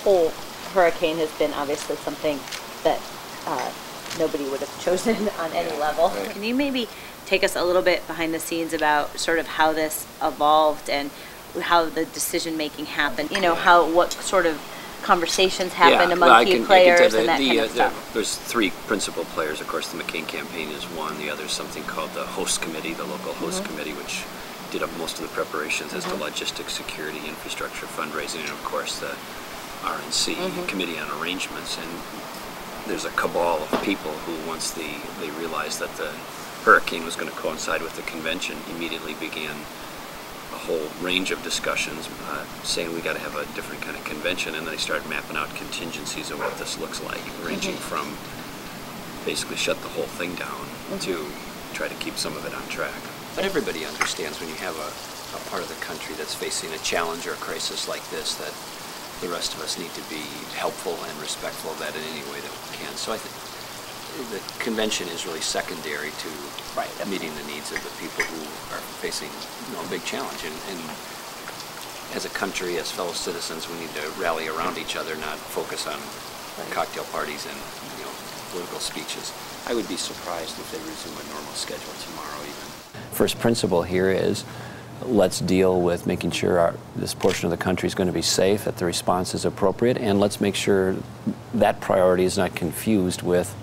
whole hurricane has been obviously something that nobody would have chosen on any level. Right. Can you maybe take us a little bit behind the scenes about sort of how this evolved and how the decision making happened? You know, what sort of conversations happened among key players and that kind of stuff? There's three principal players. Of course, the McCain campaign is one. The other is something called the host committee, the local host committee, which did up most of the preparations as to logistics, security, infrastructure, fundraising, and of course the RNC Committee on Arrangements. And there's a cabal of people who, once they realized that the hurricane was going to coincide with the convention, immediately began a whole range of discussions saying we got to have a different kind of convention, and they started mapping out contingencies of what this looks like, ranging from basically shut the whole thing down to try to keep some of it on track. But everybody understands when you have a part of the country that's facing a challenge or a crisis like this, that the rest of us need to be helpful and respectful of that in any way that we can. So I think the convention is really secondary to meeting the needs of the people who are facing a big challenge. And as a country, as fellow citizens, we need to rally around each other, not focus on cocktail parties and political speeches. I would be surprised if they resume a normal schedule tomorrow even. First principle here is let's deal with making sure this portion of the country is going to be safe, that the response is appropriate, and let's make sure that priority is not confused with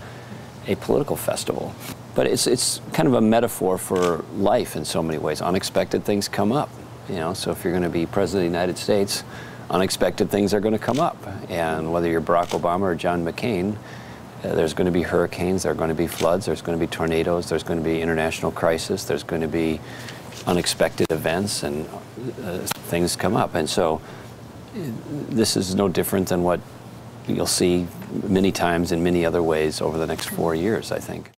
a political festival. But it's kind of a metaphor for life in so many ways. Unexpected things come up, so if you're going to be President of the United States, unexpected things are going to come up. And whether you're Barack Obama or John McCain, there's going to be hurricanes, there are going to be floods, there's going to be tornadoes, there's going to be international crisis, there's going to be unexpected events, and things come up. And so this is no different than what you'll see many times in many other ways over the next 4 years, I think.